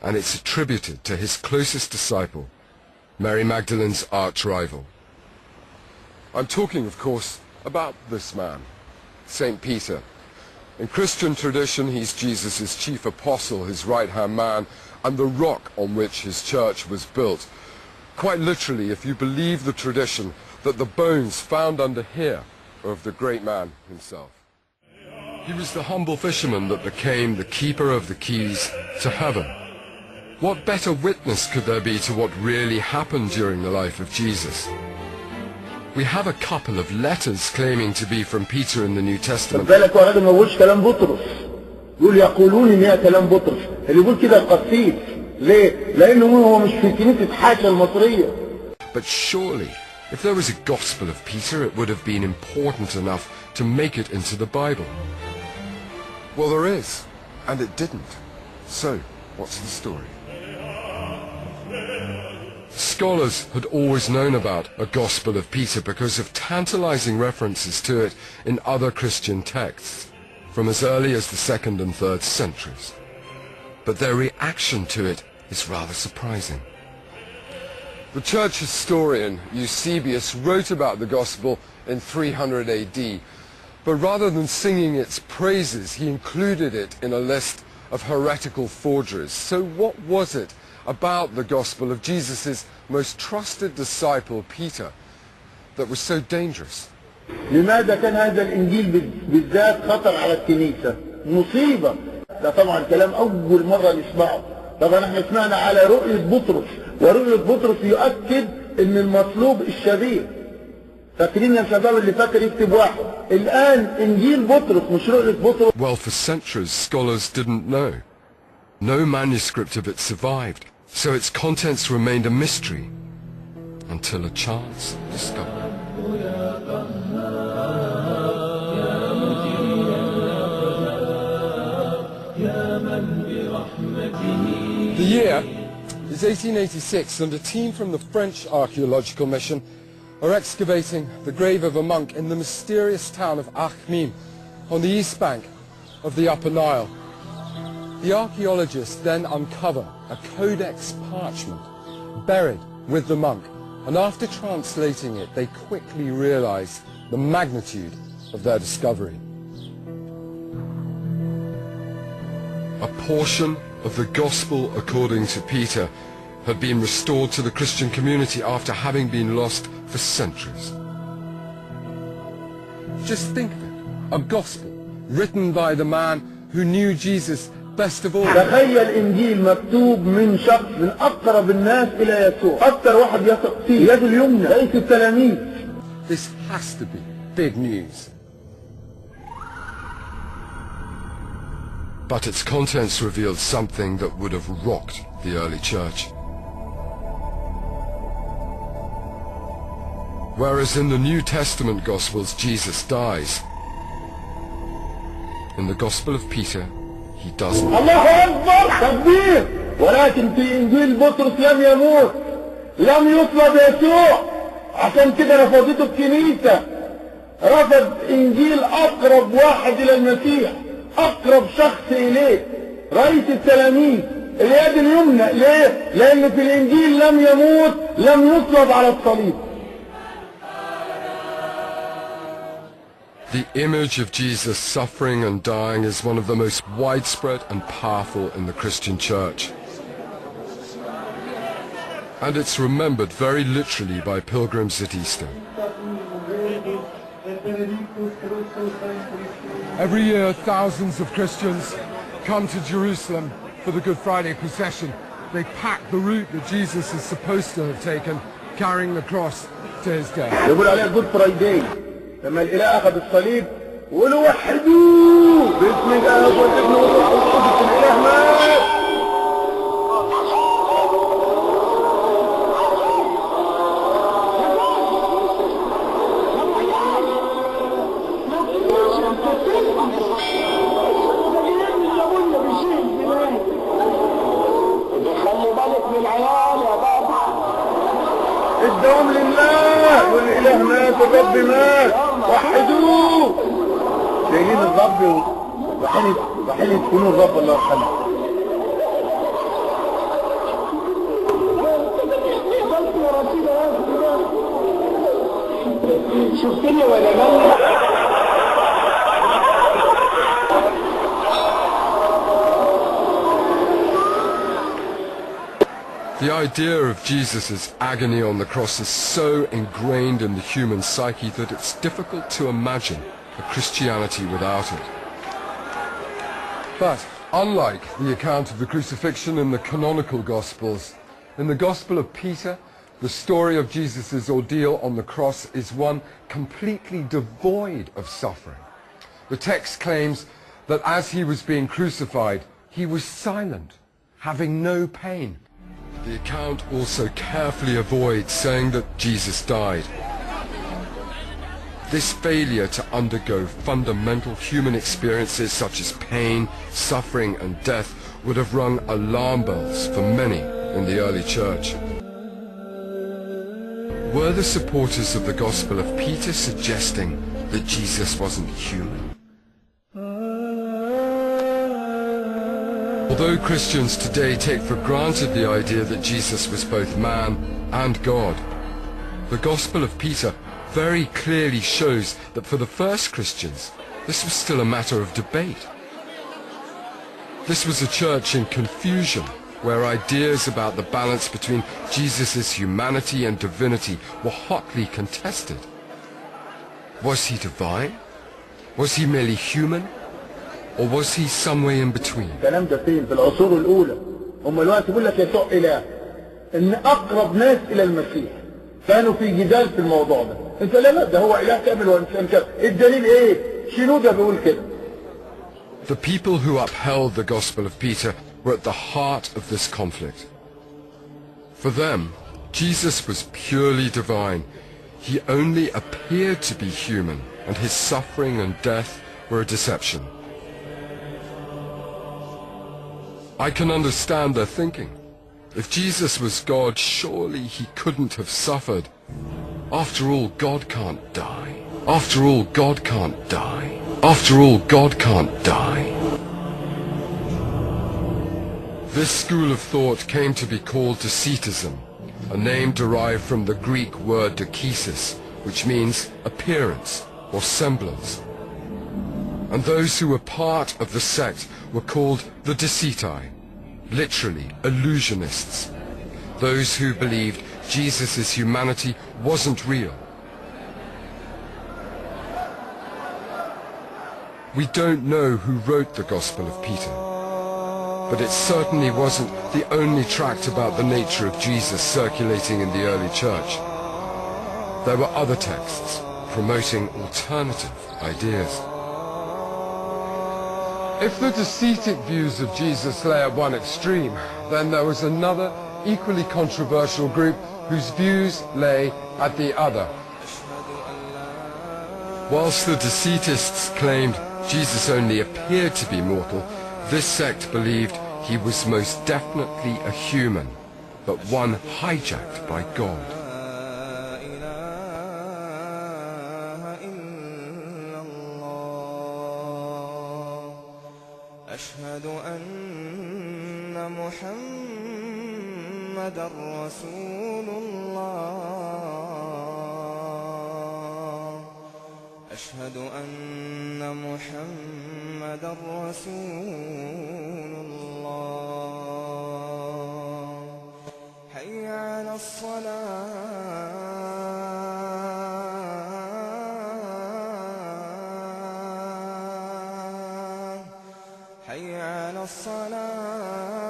and it's attributed to his closest disciple, Mary Magdalene's arch-rival. I'm talking, of course, about this man, St. Peter. In Christian tradition, he's Jesus' chief apostle, his right-hand man, and the rock on which his church was built. Quite literally, if you believe the tradition, that the bones found under here are of the great man himself. He was the humble fisherman that became the keeper of the keys to heaven. What better witness could there be to what really happened during the life of Jesus? We have a couple of letters claiming to be from Peter in the New Testament. بالك واحد ما بيقولش كلام بطرس. يقول يقولون ان هي كلام بطرس. اللي يقول كده القسيس. ليه؟ لانه هو مش في كنيسة حاشا المصرية. But surely, if there was a gospel of Peter, it would have been important enough to make it into the Bible. Well, there is, and it didn't. So, what's the story? Scholars had always known about a Gospel of Peter because of tantalizing references to it in other Christian texts from as early as the 2nd and 3rd centuries. But their reaction to it is rather surprising. The church historian Eusebius wrote about the Gospel in 300 AD, but rather than singing its praises, he included it in a list of heretical forgeries. So what was it about the Gospel of Jesus' most trusted disciple, Peter, that was so dangerous? لماذا كان هذا الإنجيل بالذات خطر على الكنيسة؟ مصيبة. ده طبعا كلام أول مرة نسمعه. طبعا احنا سمعنا على رؤية بطرس، ورؤية بطرس يؤكد إن المطلوب الشبيه. فاكرين يا شباب اللي فاكر يكتب واحد. الآن إنجيل بطرس مش رؤية بطرس. Well, for centuries, scholars didn't know. No manuscript of it survived. So its contents remained a mystery until a chance discovery. The year is 1886, and a team from the French archaeological mission are excavating the grave of a monk in the mysterious town of Akhmim on the east bank of the Upper Nile. The archaeologists then uncover a codex parchment buried with the monk, and after translating it, they quickly realize the magnitude of their discovery. A portion of the Gospel according to Peter had been restored to the Christian community after having been lost for centuries. Just think of it, a Gospel written by the man who knew Jesus best of all. تخيل إنجيل مكتوب من شخص من أقرب الناس إلى يسوع، أكثر واحد يثق فيه، يد اليمنى، رئيس التلاميذ. This has to be big news. But its contents revealed something that would have rocked the early church. Whereas in the New Testament Gospels Jesus dies, in the Gospel of Peter he doesn't. الله أكبر تكبير. ولكن في إنجيل بطرس لم يموت، لم يصلب يسوع، عشان كده رفضته الكنيسة. رفض إنجيل أقرب واحد إلى المسيح، أقرب شخص إليه، رئيس التلاميذ، اليد اليمنى. ليه؟ لأن في الإنجيل لم يموت، لم يصلب على الصليب. The image of Jesus suffering and dying is one of the most widespread and powerful in the Christian church. And it's remembered very literally by pilgrims at Easter. Every year, thousands of Christians come to Jerusalem for the Good Friday procession. They pack the route that Jesus is supposed to have taken, carrying the cross to his death. يقول عليها Good Friday. لما الإله أخذ الصليب وقالوا وحدوه باسم الآب والابن والروح القدس الإله مات. خلي بالك من العيال يا بابا. الدوام لله والإله مات والرب مات. وحدوه. شايلين الرب وحين يدفنوا الرب الله يرحمه. شفتني ولا لا؟ The idea of Jesus' agony on the cross is so ingrained in the human psyche that it's difficult to imagine a Christianity without it. But unlike the account of the crucifixion in the canonical Gospels, in the Gospel of Peter, the story of Jesus' ordeal on the cross is one completely devoid of suffering. The text claims that as he was being crucified, he was silent, having no pain. The account also carefully avoids saying that Jesus died. This failure to undergo fundamental human experiences such as pain, suffering and death would have rung alarm bells for many in the early church. Were the supporters of the Gospel of Peter suggesting that Jesus wasn't human? Although Christians today take for granted the idea that Jesus was both man and God, the Gospel of Peter very clearly shows that for the first Christians, this was still a matter of debate. This was a church in confusion, where ideas about the balance between Jesus' humanity and divinity were hotly contested. Was he divine? Was he merely human? Or was he somewhere in between? الكلام ده فين؟ في العصور الأولى. هم الوقت بيقول لك يسوع إله. إن أقرب ناس إلى المسيح كانوا في جدال في الموضوع ده. أنت لا ده هو إله كامل وإنسان كامل. الدليل إيه؟ شنودة بيقول كده. The people who upheld the Gospel of Peter were at the heart of this conflict. For them, Jesus was purely divine. He only appeared to be human, and his suffering and death were a deception. I can understand their thinking. If Jesus was God, surely he couldn't have suffered. After all, God can't die. After all, God can't die. After all, God can't die. This school of thought came to be called Docetism, a name derived from the Greek word dokesis, which means appearance or semblance. And those who were part of the sect were called the Docetai, literally illusionists, those who believed Jesus' humanity wasn't real. We don't know who wrote the Gospel of Peter, but it certainly wasn't the only tract about the nature of Jesus circulating in the early church. There were other texts promoting alternative ideas. If the Docetic views of Jesus lay at one extreme, then there was another equally controversial group whose views lay at the other. Whilst the Docetists claimed Jesus only appeared to be mortal, this sect believed he was most definitely a human, but one hijacked by God. أشهد أن محمدًا رسول الله أشهد أن محمدًا رسول الله حي على الصلاة حي على الصلاة